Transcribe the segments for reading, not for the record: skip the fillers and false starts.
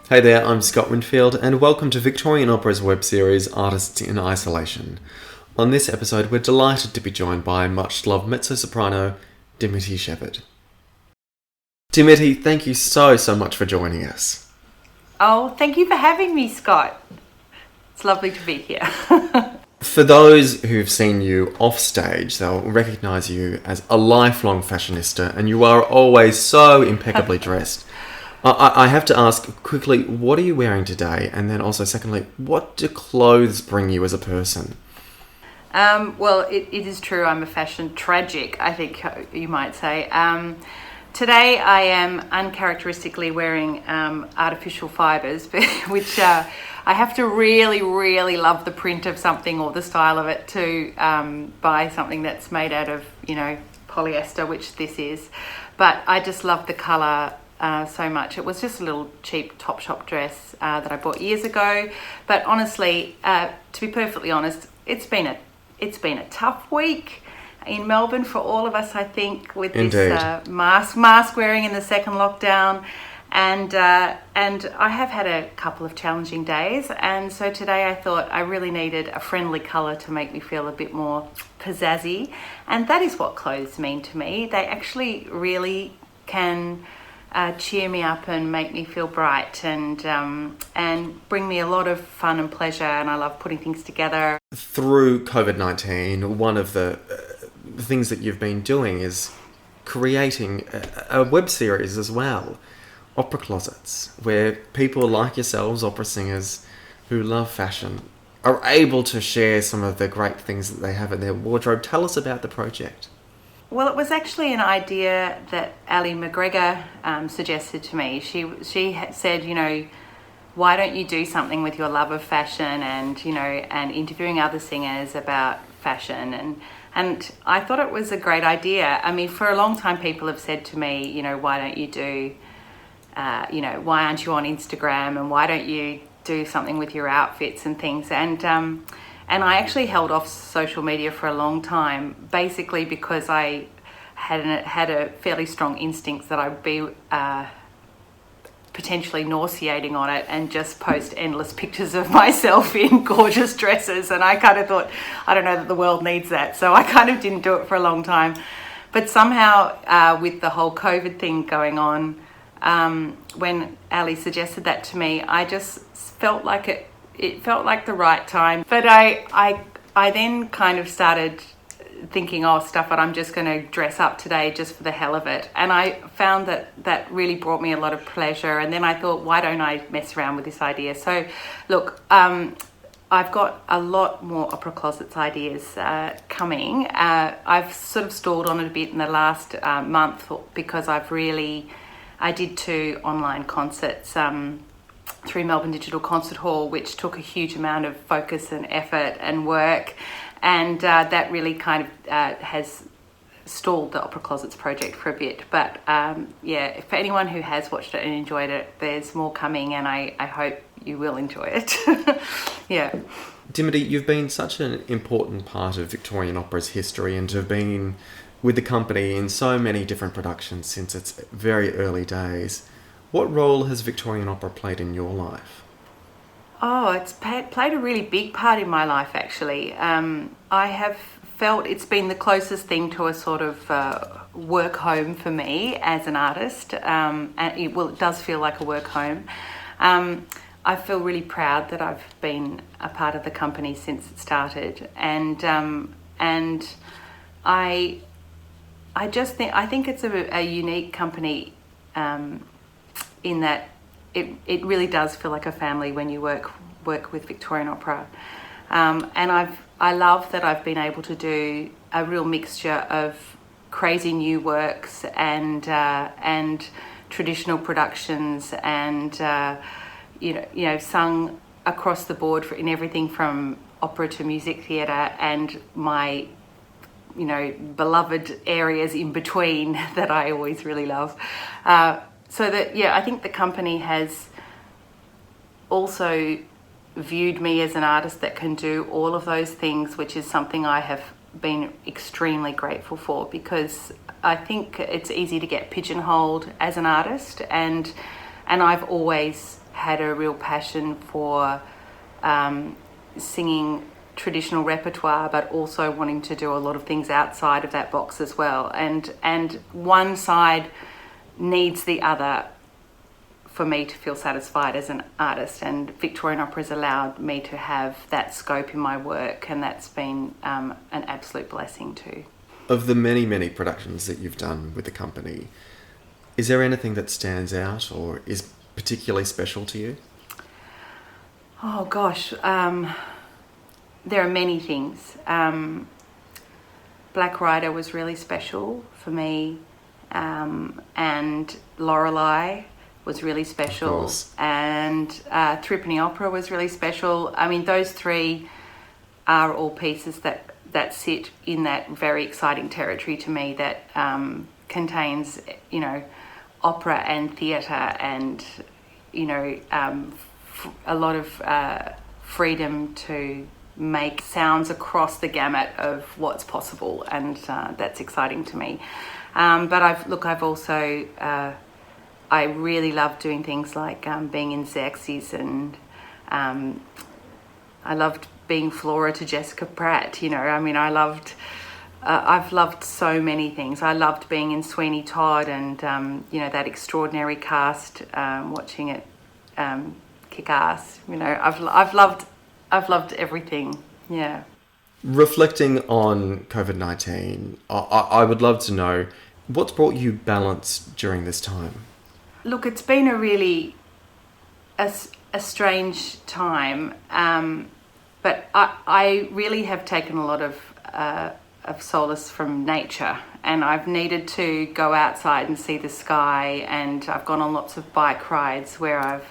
Hey there, I'm Scott Winfield, and welcome to Victorian Opera's web series Artists in Isolation. On this episode, we're delighted to be joined by much-loved mezzo-soprano Dimity Shepherd. Dimity, thank you so much for joining us. Oh, thank you for having me, Scott. It's lovely to be here. For those who've seen you off stage, they'll recognise you as a lifelong fashionista, and you are always so impeccably dressed. I have to ask quickly, what are you wearing today? And then also, secondly, what do clothes bring you as a person? Well, it is true. I'm a fashion tragic, I think you might say. Today I am uncharacteristically wearing artificial fibres, which I have to really love the print of something or the style of it to buy something that's made out of, polyester, which this is. But I just love the colour so much. It was just a little cheap Topshop dress that I bought years ago. But honestly, to be perfectly honest, it's been a tough week in Melbourne for all of us, I think, with this mask wearing in the second lockdown. And I have had a couple of challenging days, and so today I thought I really needed a friendly colour to make me feel a bit more pizzazzy, and that is what clothes mean to me. They actually really can cheer me up and make me feel bright and bring me a lot of fun and pleasure, and I love putting things together. Through COVID-19, one of the things that you've been doing is creating a web series as well, Opera Closets, where people like yourselves, opera singers who love fashion, are able to share some of the great things that they have in their wardrobe. Tell us about the project. Well, it was actually an idea that Ali McGregor suggested to me. She had said, why don't you do something with your love of fashion and interviewing other singers about fashion, and I thought it was a great idea. I mean, for a long time people have said to me, why don't you do, why aren't you on Instagram, and why don't you do something with your outfits and things, and I actually held off social media for a long time, basically because I had a fairly strong instinct that I'd be potentially nauseating on it and just post endless pictures of myself in gorgeous dresses. And I kind of thought, I don't know that the world needs that. So I kind of didn't do it for a long time. But somehow with the whole COVID thing going on, when Ali suggested that to me, I just felt like it felt like the right time. But I then kind of started thinking, stuff it, I'm just going to dress up today just for the hell of it. And I found that really brought me a lot of pleasure. And then I thought, why don't I mess around with this idea? So look, I've got a lot more Opera Closets ideas coming. I've sort of stalled on it a bit in the last month because I did 2 online concerts through Melbourne Digital Concert Hall, which took a huge amount of focus and effort and work, and that really kind of has stalled the Opera Closets project for a bit. But for anyone who has watched it and enjoyed it, there's more coming, and I hope you will enjoy it. Yeah. Dimity, you've been such an important part of Victorian Opera's history and have been with the company in so many different productions since its very early days. What role has Victorian Opera played in your life? Oh, it's played a really big part in my life, actually. I have felt it's been the closest thing to a sort of work home for me as an artist. And it does feel like a work home. I feel really proud that I've been a part of the company since it started. And I think it's a unique company in that it really does feel like a family when you work with Victorian Opera, and I love that I've been able to do a real mixture of crazy new works and traditional productions, and sung across the board in everything from opera to music theatre and my beloved areas in between that I always really love. I think the company has also viewed me as an artist that can do all of those things, which is something I have been extremely grateful for, because I think it's easy to get pigeonholed as an artist, and I've always had a real passion for singing traditional repertoire, but also wanting to do a lot of things outside of that box as well. And one side needs the other for me to feel satisfied as an artist, and Victorian Opera has allowed me to have that scope in my work, and that's been an absolute blessing too. Of the many, many productions that you've done with the company, is there anything that stands out or is particularly special to you? Oh gosh, there are many things. Black Rider was really special for me, and Lorelei was really special, and Dimity Opera was really special. I mean, those three are all pieces that sit in that very exciting territory to me that contains, you know, opera and theatre, and, you know, a lot of freedom to make sounds across the gamut of what's possible, and that's exciting to me. But I've also I really love doing things like being in Xerxes, and I loved being Flora to Jessica Pratt. You know, I mean, I've loved so many things. I loved being in Sweeney Todd, and you know, that extraordinary cast, watching it kick ass. You know, I've loved everything. Yeah. Reflecting on COVID-19, I would love to know what's brought you balance during this time. Look, it's been a really a strange time, but I really have taken a lot of solace from nature, and I've needed to go outside and see the sky, and I've gone on lots of bike rides where I've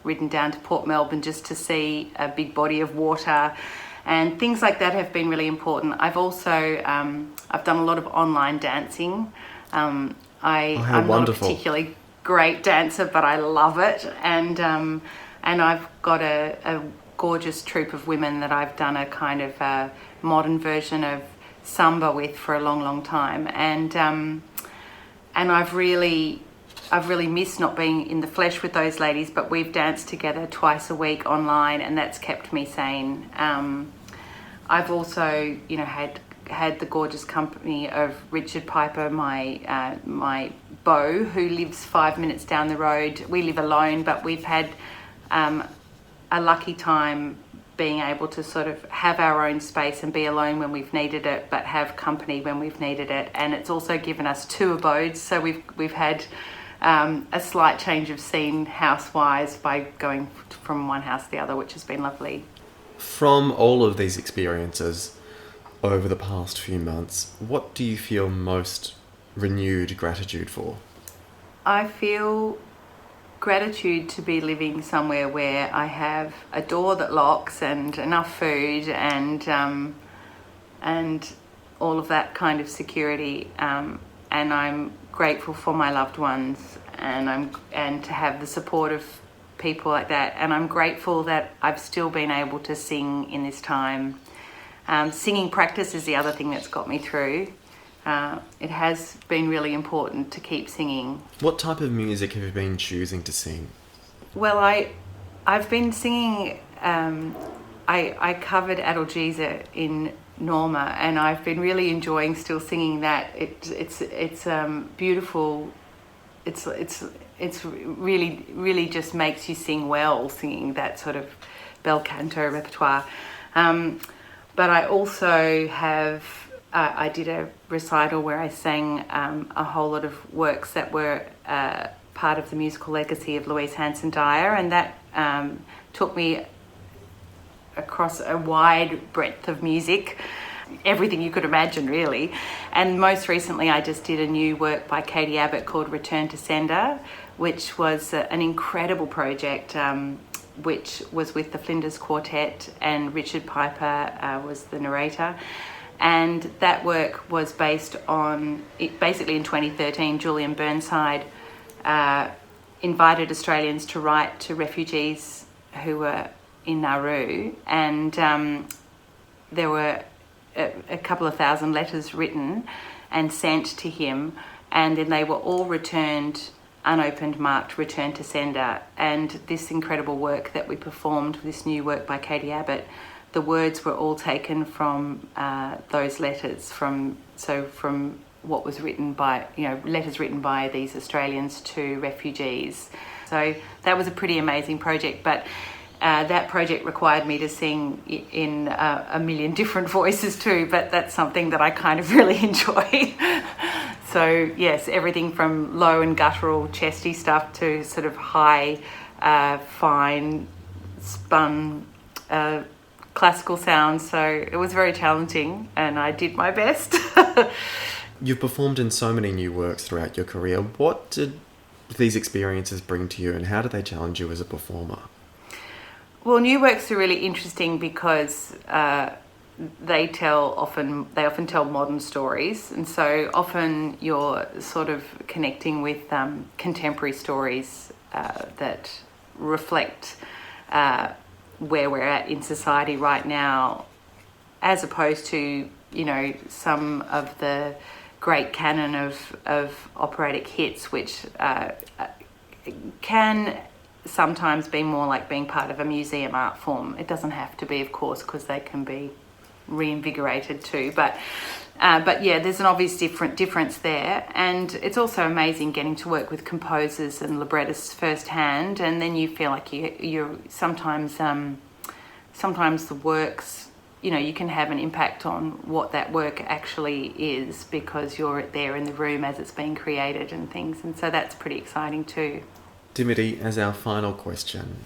ridden down to Port Melbourne just to see a big body of water, and things like that have been really important. I've also I've done a lot of online dancing. I'm not a particularly great dancer, but I love it, and I've got a gorgeous troupe of women that I've done a kind of a modern version of samba with for a long time, and I've really missed not being in the flesh with those ladies, but we've danced together twice a week online, and that's kept me sane. I've also, you know, had the gorgeous company of Richard Piper, my beau, who lives 5 minutes down the road. We live alone, but we've had a lucky time being able to sort of have our own space and be alone when we've needed it, but have company when we've needed it. And it's also given us 2 abodes, so we've had a slight change of scene house-wise by going from one house to the other, which has been lovely. From all of these experiences over the past few months, what do you feel most renewed gratitude for? I feel gratitude to be living somewhere where I have a door that locks and enough food and all of that kind of security, and I'm grateful for my loved ones, and to have the support of people like that, and I'm grateful that I've still been able to sing in this time. Singing practice is the other thing that's got me through. It has been really important to keep singing. What type of music have you been choosing to sing? Well, I've been singing. I covered Adalgisa in Norma, and I've been really enjoying still singing that. It's beautiful. It's really just makes you sing well, singing that sort of bel canto repertoire. But I also have. I did a recital where I sang a whole lot of works that were part of the musical legacy of Louise Hanson Dyer, and that took me across a wide breadth of music, everything you could imagine really. And most recently I just did a new work by Katie Abbott called Return to Sender, which was an incredible project, which was with the Flinders Quartet, and Richard Piper was the narrator. And that work was based on, basically in 2013, Julian Burnside invited Australians to write to refugees who were in Nauru, and there were a couple of thousand letters written and sent to him, and then they were all returned unopened marked return to sender, and this incredible work that we performed, this new work by Katie Abbott, the words were all taken from those letters, from what was written by, letters written by these Australians to refugees. So that was a pretty amazing project, but that project required me to sing in a million different voices too, but that's something that I kind of really enjoy. So yes, everything from low and guttural chesty stuff to sort of high, fine, spun classical sounds. So it was very challenging and I did my best. You've performed in so many new works throughout your career. What did these experiences bring to you and how did they challenge you as a performer? Well, new works are really interesting because they often tell modern stories, and so often you're sort of connecting with contemporary stories that reflect where we're at in society right now, as opposed to some of the great canon of operatic hits, which can sometimes be more like being part of a museum art form. It doesn't have to be, of course, because they can be reinvigorated too. But yeah, there's an obvious difference there. And it's also amazing getting to work with composers and librettists firsthand. And then you feel like you're sometimes the works, you can have an impact on what that work actually is because you're there in the room as it's being created and things. And so that's pretty exciting too. Dimity, as our final question,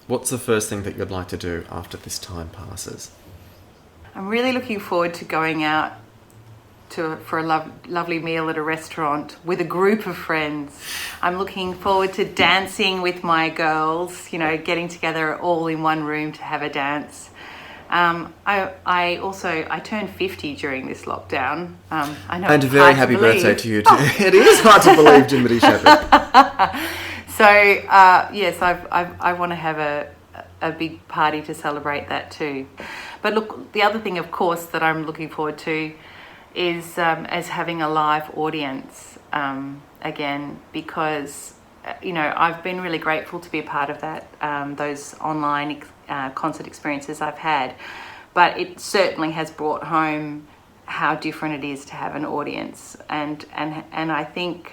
what's the first thing that you'd like to do after this time passes? I'm really looking forward to going out for a lovely meal at a restaurant with a group of friends. I'm looking forward to dancing with my girls, getting together all in one room to have a dance. I turned 50 during this lockdown. I know. And a very happy birthday to you too. It is hard to believe, Dimity Shepherd. So yes, I want to have a big party to celebrate that too. But look, the other thing, of course, that I'm looking forward to is as having a live audience again, because I've been really grateful to be a part of that, those online concert experiences I've had, but it certainly has brought home how different it is to have an audience, and I think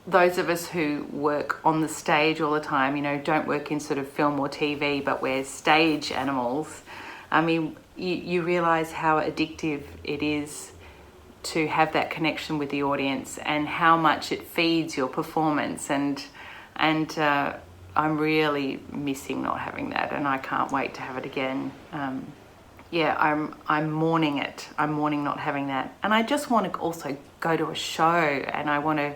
those of us who work on the stage all the time, don't work in sort of film or TV, but we're stage animals. I mean, you realise how addictive it is to have that connection with the audience and how much it feeds your performance. And I'm really missing not having that, and I can't wait to have it again. I'm mourning it. I'm mourning not having that, and I just want to also go to a show, and I want to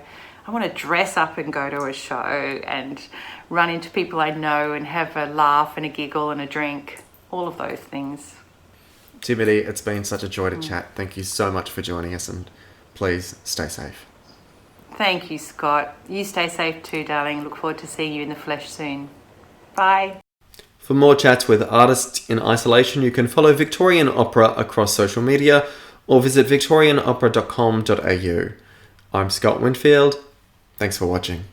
dress up and go to a show and run into people I know and have a laugh and a giggle and a drink, all of those things. Dimity, it's been such a joy to chat. Thank you so much for joining us, and please stay safe. Thank you, Scott. You stay safe too, darling. Look forward to seeing you in the flesh soon. Bye. For more chats with artists in isolation, you can follow Victorian Opera across social media or visit victorianopera.com.au. I'm Scott Winfield. Thanks for watching.